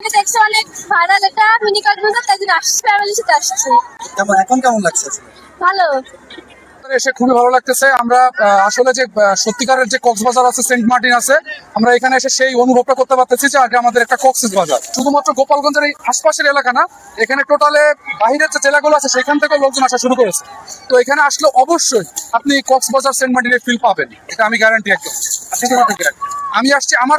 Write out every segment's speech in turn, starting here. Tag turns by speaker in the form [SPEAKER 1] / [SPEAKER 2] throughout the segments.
[SPEAKER 1] দেখছি অনেক ভাইরাল এটা মিনি কক্সবাজার, তাই জন্য আসছি, ফ্যামিলির সাথে আসছি।
[SPEAKER 2] এখন কেমন লাগছে?
[SPEAKER 1] ভালো।
[SPEAKER 3] এসে খুবই ভালো লাগতেছে। আমরা আসলে যে সত্যিকারের যে কক্সবাজার আছে, সেন্ট মার্টিন আছে, আমরা এখানে এসে সেই অনুভবটা করতে পারতেছি যে আগে আমাদের একটা কক্সবাজার শুধুমাত্র গোপালগঞ্জের এই আশপাশের এলাকা না, এখানে টোটালে বাহিরের যে জেলাগুলো আছে সেখান থেকে লোকজন আসা শুরু করেছে। তো এখানে আসলে অবশ্যই আপনি কক্সবাজার সেন্ট মার্টিনের ফিল পাবেন, এটা আমি গ্যারান্টি একদম। আমি আসছি আমার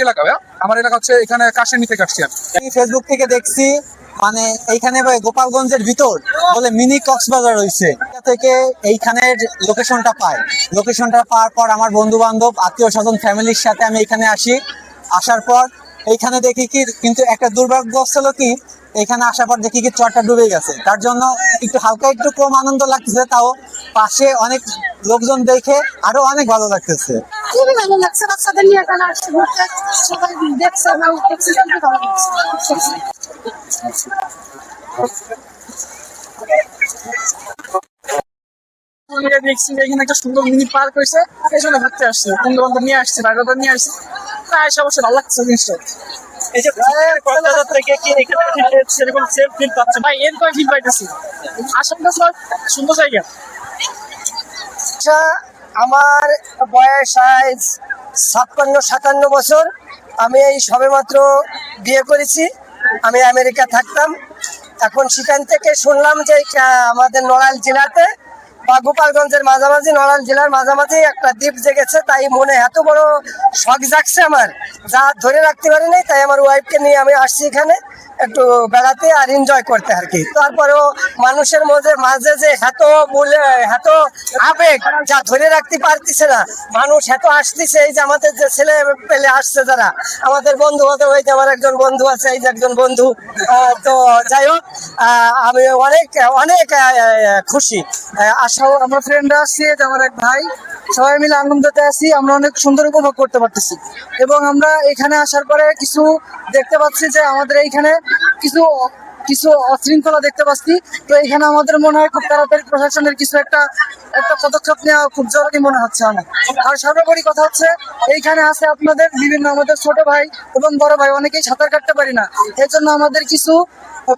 [SPEAKER 3] এলাকা, আমার এলাকা হচ্ছে এখানে কাশিনী থেকে আসছি আমি।
[SPEAKER 2] ফেসবুক থেকে দেখছি মানে এইখানে গোপালগঞ্জের ভিতর বলে মিনি কক্সবাজার হয়েছে, থেকে এইখানের লোকেশনটা পাওয়ার পর আমার বন্ধু বান্ধব আত্মীয় স্বজন ফ্যামিলির সাথে আমি এখানে আসার পর এইখানে দেখি কি, কিন্তু একটা দুর্ভাগ্য ছিল কি, এখানে আসার পর দেখি কি চরটা ডুবে গেছে। তার জন্য একটু কম আনন্দ লাগতেছে, তাও পাশে অনেক লোকজন দেখে আরো অনেক ভালো লাগতেছে।
[SPEAKER 1] খুবই ভালো লাগছে, বাচ্চাদের নিয়ে এখানে আসছে ঘুরতে, সবাই দেখছে, ভালো লাগছে, ভালো লাগছে।
[SPEAKER 4] দেখছি যে এখানে একটা সুন্দর মিনি পার্ক হয়েছে, এই জন্য ঘুরতে আসছে, বন্ধু বান্ধব নিয়ে আসছে, ভাই বাবা নিয়ে আসছে, তাই এসে অবশ্যই ভালো লাগছে জিনিসটা। এই যে কক্সবাজার থেকে কি এখানে সেরকম সেফ ফিল পাচ্ছে ভাই, এরকম ফিল পাইতেছি। আশেপাশে সুন্দর জায়গা।
[SPEAKER 5] আমার বয়স আজ 56-57 বছর। আমি এই সবেমাত্র বিয়ে করেছি। আমি আমেরিকা থাকতাম, এখন সেখান থেকে শুনলাম যে আমাদের নড়াইল জেলাতে বা গোপালগঞ্জের মাঝামাঝি, নড়াইল জেলার মাঝামাঝি একটা দ্বীপ জেগেছে। তাই মনে এত বড় শখ জাগছে আমার, যা ধরে রাখতে পারি নাই। তাই আমার ওয়াইফকে নিয়ে আমি আসছি এখানে একটু বেড়াতে আর এনজয় করতে আর কি। তারপরেও মানুষের মাঝে যে এত আবেগ, যা ধরে রাখতে পারতেছে না। মানুষ এত আসতেছে, এই যে আমাদের যে ছেলে পেলে আসছে যারা আমাদের বন্ধু হতে, ওই যে আমার একজন বন্ধু আছে, এই যে একজন বন্ধু। তো যাই হোক, আমি অনেক অনেক খুশি।
[SPEAKER 4] আসাও আমার ফ্রেন্ডরা আসছে, আমার এক ভাই, সবাই মিলে আনন্দতে আছি, আমরা অনেক সুন্দর উপভোগ করতে পারতেছি। এবং আমরা এখানে আসার পরে কিছু দেখতে পাচ্ছি যে আমাদের এইখানে কিছু অশৃঙ্খলা দেখতে পাচ্ছি। তো এখানে আমাদের মনে হয় খুব তাড়াতাড়ি প্রশাসনের কিছু একটা পদক্ষেপ নেওয়া খুব জরুরি মনে হচ্ছে আমার। আর সর্বোপরি কথা হচ্ছে, এইখানে আছে আপনাদের বিভিন্ন আমাদের ছোট ভাই এবং বড় ভাই, অনেকেই সাঁতার কাটতে পারি না। এর জন্য আমাদের কিছু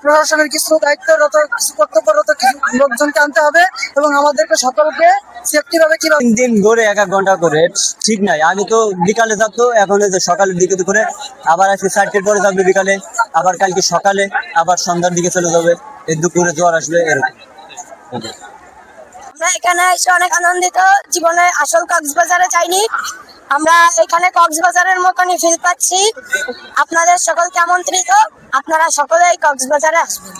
[SPEAKER 4] প্রশাসনের কিছু দায়িত্বরত, কিছু কর্তব্যরত কিছু লোকজনকে আনতে হবে এবং আমাদেরকে সকলকে সেফটি ভাবে কিভাবে
[SPEAKER 2] 3 দিন করে 1 ঘন্টা করে ঠিক নাই। আগে তো বিকালে থাকতো, এখন সকালের দিকে করে আবার আজকে 4টের পরে থাকবে বিকালে, আবার কালকে সকালে, আবার সন্ধ্যার দিকে চলে যাবে, এই দুপুরে জ্বর আসবে, এরকম।
[SPEAKER 1] আমরা এখানে এসে অনেক আনন্দিত, জীবনে আসল কক্সবাজারে যাইনি, আমরা এখানে কক্সবাজারের মতনই ফিল পাচ্ছি। আপনাদের সকলকে আমন্ত্রিত, আপনারা সকলেই কক্সবাজারে আসবেন।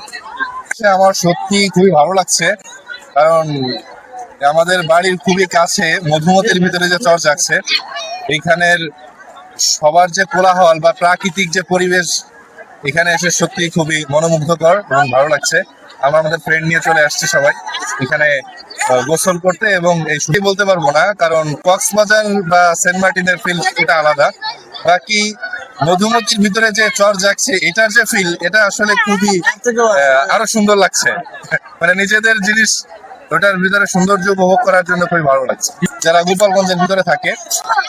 [SPEAKER 6] আমার সত্যি খুবই ভালো লাগছে, কারণ আমাদের বাড়ির খুবই কাছে মধুমতির ভিতরে যে চর জাগছে, এখানের সবার যে কোলাহল বা প্রাকৃতিক যে পরিবেশ, এখানে এসে সত্যি খুবই মনোমুগ্ধকর এবং ভালো লাগছে। আমরা আমাদের ফ্রেন্ড নিয়ে চলে আসছি সবাই এখানে গোসল করতে, এবং এই শুধু বলতে পারবো না, কারণ কক্সবাজার বা সেন্ট মার্টিনের ফিল এটা আলাদা। বাকি মধুমতির ভিতরে যে চর জাগছে, এটার যে ফিল, এটা আসলে খুবই আরো সুন্দর লাগছে। মানে নিজেদের জিনিস ওটার ভিতরে সৌন্দর্য উপভোগ করার জন্য খুবই ভালো লাগছে। যারা গোপালগঞ্জের ভিতরে থাকে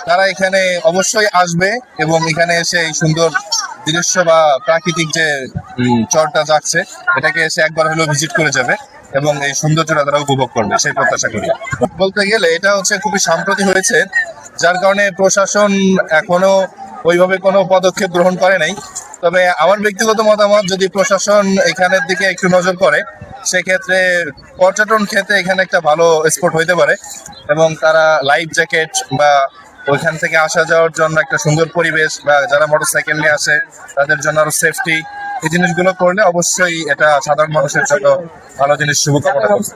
[SPEAKER 6] তারা এখানে অবশ্যই আসবে এবং এখানে এসে এই সুন্দর দৃশ্য বা প্রাকৃতিক যে চরটা যাচ্ছে, এটাকে এসে একবার হলেও ভিজিট করে যাবে এবং এই সৌন্দর্যটা তারা উপভোগ করবে, সেই প্রত্যাশা করি। বলতে গেলে এটা হচ্ছে খুবই সাম্প্রতি হয়েছে, যার কারণে প্রশাসন এখনো ওইভাবে কোনো পদক্ষেপ গ্রহণ করে নাই। তবে আমার ব্যক্তিগত মতামত, যদি প্রশাসন এখানের দিকে একটু নজর করে, সেক্ষেত্রে পর্যটন ক্ষেত্রে এখানে একটা ভালো স্পট হইতে পারে এবং তারা লাইফ জ্যাকেট বা ওইখান থেকে আসা যাওয়ার জন্য একটা সুন্দর পরিবেশ, বা যারা মোটরসাইকেল নিয়ে আসে তাদের জন্য আরো সেফটি, এই জিনিসগুলো করলে অবশ্যই এটা সাধারণ মানুষের জন্য ভালো জিনিস, শুভকামনা করছে।